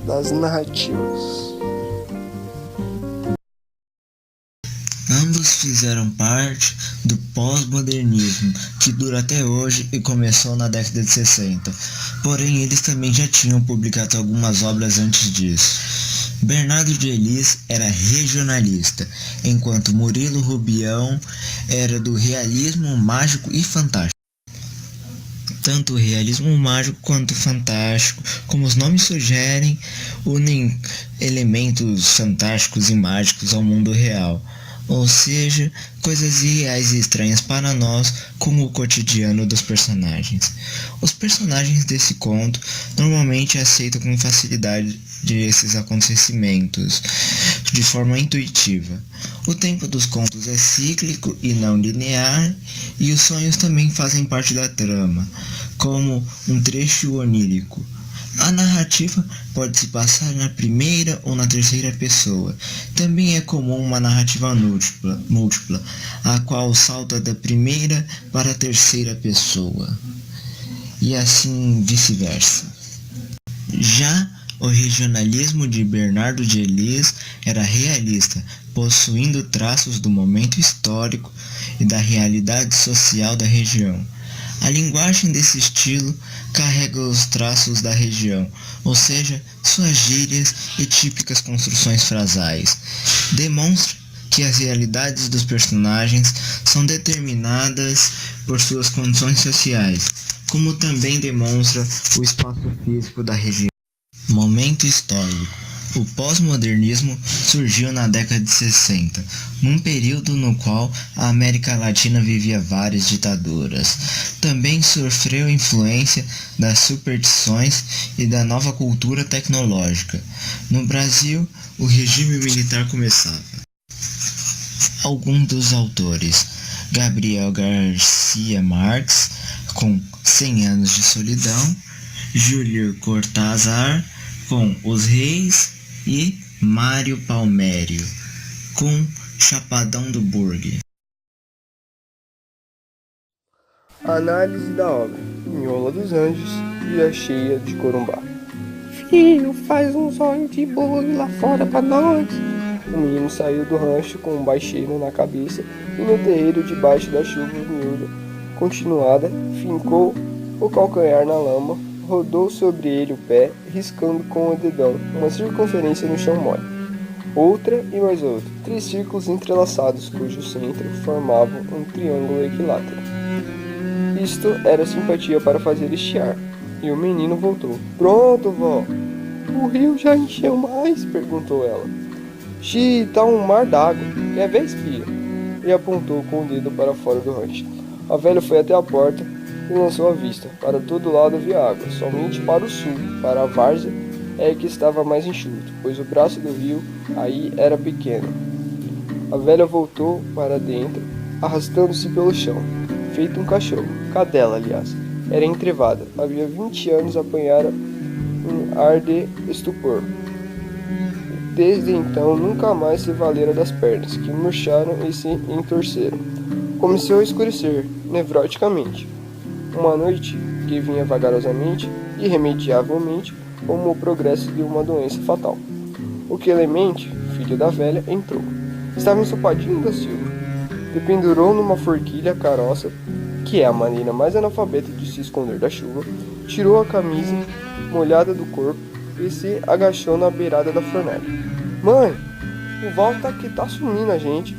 das narrativas. Ambos fizeram parte do pós-modernismo, que dura até hoje e começou na década de 60. Porém, eles também já tinham publicado algumas obras antes disso. Bernardo de Elis era regionalista, enquanto Murilo Rubião era do realismo mágico e fantástico. Tanto o realismo mágico quanto o fantástico, como os nomes sugerem, unem elementos fantásticos e mágicos ao mundo real, ou seja, coisas irreais e estranhas para nós, como o cotidiano dos personagens. Os personagens desse conto normalmente aceitam com facilidade esses acontecimentos, de forma intuitiva. O tempo dos contos é cíclico e não linear, e os sonhos também fazem parte da trama, como um trecho onírico. A narrativa pode se passar na primeira ou na terceira pessoa. Também é comum uma narrativa múltipla, a qual salta da primeira para a terceira pessoa, e assim vice-versa. Já o regionalismo de Bernardo de Elis era realista, possuindo traços do momento histórico e da realidade social da região. A linguagem desse estilo carrega os traços da região, ou seja, suas gírias e típicas construções frasais. Demonstra que as realidades dos personagens são determinadas por suas condições sociais, como também demonstra o espaço físico da região. Momento histórico. O pós-modernismo surgiu na década de 60, num período no qual a América Latina vivia várias ditaduras. Também sofreu influência das superstições e da nova cultura tecnológica. No Brasil, o regime militar começava. Alguns dos autores: Gabriel Garcia Marques, com 100 anos de solidão, Júlio Cortázar, com Os Reis, e Mário Palmério, com Chapadão do Burgue. Análise da obra: Miola dos Anjos e a Cheia de Corumbá. Filho, faz um zóio de bolo lá fora pra nós. O menino saiu do rancho com um baixeiro na cabeça e no terreiro, debaixo da chuva miúda continuada, fincou o calcanhar na lama, rodou sobre ele o pé, riscando com o dedão uma circunferência no chão mole. Outra e mais outra, 3 círculos entrelaçados, cujo centro formava um triângulo equilátero. Isto era simpatia para fazer estiar, e o menino voltou. Pronto, vó! O rio já encheu mais? Perguntou ela. Xi, tá um mar d'água, quer ver, espia? E apontou com o dedo para fora do rancho. A velha foi até a porta e lançou a vista. Para todo lado havia água, somente para o sul, para a várzea, é que estava mais enxuto, pois o braço do rio aí era pequeno. A velha voltou para dentro, arrastando-se pelo chão, feito um cachorro. Cadela, aliás. Era entrevada. Havia 20 anos apanhara um ar de estupor. Desde então nunca mais se valera das pernas, que murcharam e se entorceram. Começou a escurecer, nevroticamente. Uma noite que vinha vagarosamente, irremediavelmente, como o progresso de uma doença fatal. O Clemente, filho da velha, entrou. Estava ensopadinho da Silva. Dependurou numa forquilha a caroça, que é a maneira mais analfabeta de se esconder da chuva, tirou a camisa molhada do corpo e se agachou na beirada da fornalha. Mãe, o Walter que tá sumindo a gente.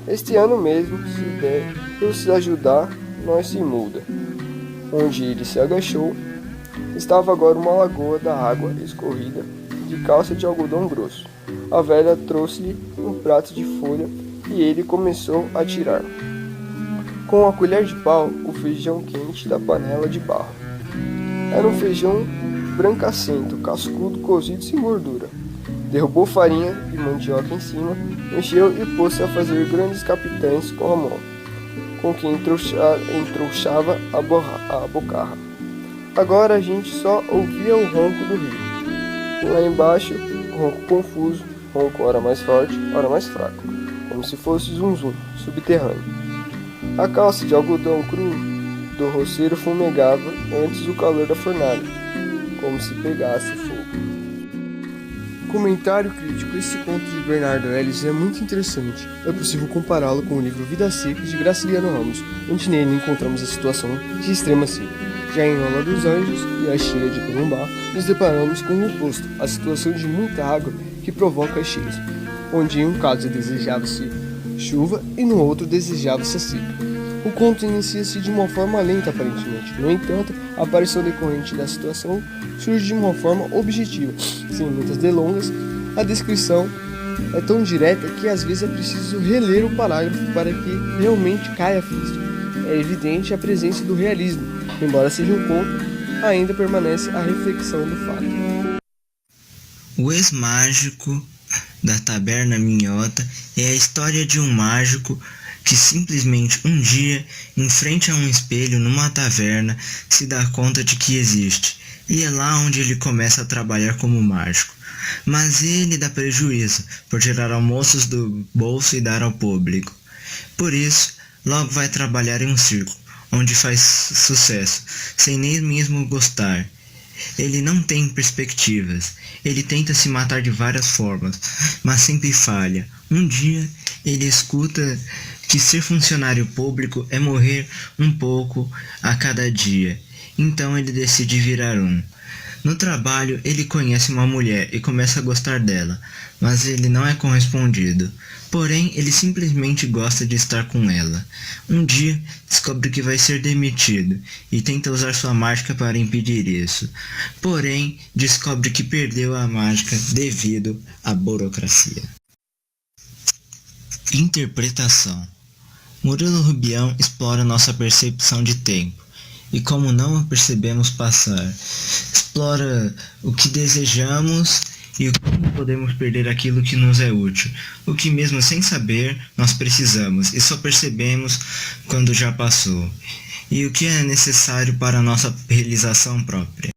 Este ano mesmo, se der eu se ajudar, nós se muda. Onde ele se agachou, estava agora uma lagoa da água escorrida de calça de algodão grosso. A velha trouxe-lhe um prato de folha e ele começou a tirar, com a colher de pau, o feijão quente da panela de barro. Era um feijão brancacento, cascudo, cozido sem gordura. Derrubou farinha de mandioca em cima, encheu e pôs-se a fazer grandes capitães com a mão, com que entrouxava a bocarra. Agora a gente só ouvia o ronco do rio. E lá embaixo, ronco confuso, ronco ora mais forte, ora mais fraco, como se fosse zum subterrâneo. A calça de algodão cru do roceiro fumegava antes do calor da fornalha, como se pegasse fogo. Comentário crítico: esse conto de Bernardo Ellis é muito interessante. É possível compará-lo com o livro Vidas Secas de Graciliano Ramos, onde nele encontramos a situação de extrema seca. Já em Rola dos Anjos e A Cheia de Corumbá, nos deparamos com o oposto, a situação de muita água que provoca as cheias, onde em um caso desejava-se chuva e no outro desejava-se a seca. O conto inicia-se de uma forma lenta aparentemente, no entanto, a aparição decorrente da situação surge de uma forma objetiva, sem muitas delongas. A descrição é tão direta que às vezes é preciso reler o parágrafo para que realmente caia a ficha. É evidente a presença do realismo, embora seja um conto, ainda permanece a reflexão do fato. O ex-mágico da Taberna Minhota é a história de um mágico que simplesmente um dia, em frente a um espelho numa taverna, se dá conta de que existe, e é lá onde ele começa a trabalhar como mágico. Mas ele dá prejuízo por tirar almoços do bolso e dar ao público. Por isso, logo vai trabalhar em um circo, onde faz sucesso, sem nem mesmo gostar. Ele não tem perspectivas. Ele tenta se matar de várias formas, mas sempre falha. Um dia, ele escuta que ser funcionário público é morrer um pouco a cada dia. Então ele decide virar um. No trabalho, ele conhece uma mulher e começa a gostar dela, mas ele não é correspondido. Porém, ele simplesmente gosta de estar com ela. Um dia, descobre que vai ser demitido e tenta usar sua mágica para impedir isso. Porém, descobre que perdeu a mágica devido à burocracia. Interpretação. Murilo Rubião explora nossa percepção de tempo e como não a percebemos passar. Explora o que desejamos e como podemos perder aquilo que nos é útil, o que mesmo sem saber nós precisamos e só percebemos quando já passou, e o que é necessário para a nossa realização própria.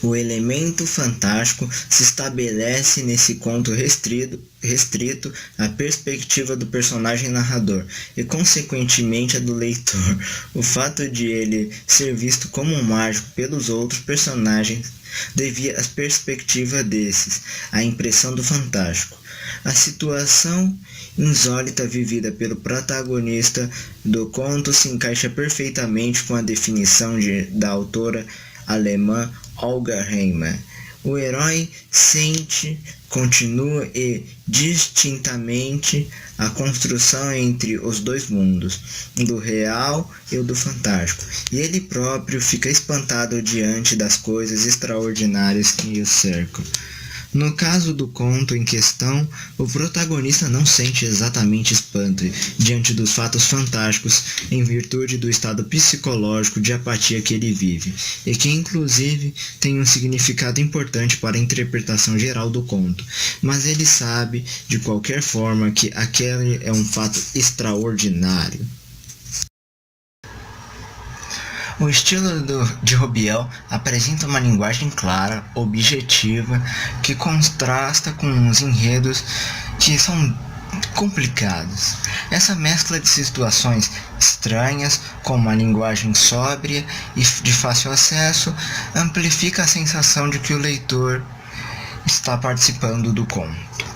O elemento fantástico se estabelece nesse conto restrito à perspectiva do personagem narrador e consequentemente a do leitor. O fato de ele ser visto como um mágico pelos outros personagens devia à perspectiva desses, a impressão do fantástico. A situação insólita vivida pelo protagonista do conto se encaixa perfeitamente com a definição da autora alemã Olga Reimann. O herói sente, continua e distintamente a construção entre os dois mundos, do real e o do fantástico, e ele próprio fica espantado diante das coisas extraordinárias que o cercam. No caso do conto em questão, o protagonista não sente exatamente espanto diante dos fatos fantásticos em virtude do estado psicológico de apatia que ele vive, e que inclusive tem um significado importante para a interpretação geral do conto, mas ele sabe de qualquer forma que aquele é um fato extraordinário. O estilo de Rubião apresenta uma linguagem clara, objetiva, que contrasta com os enredos que são complicados. Essa mescla de situações estranhas com uma linguagem sóbria e de fácil acesso amplifica a sensação de que o leitor está participando do conto.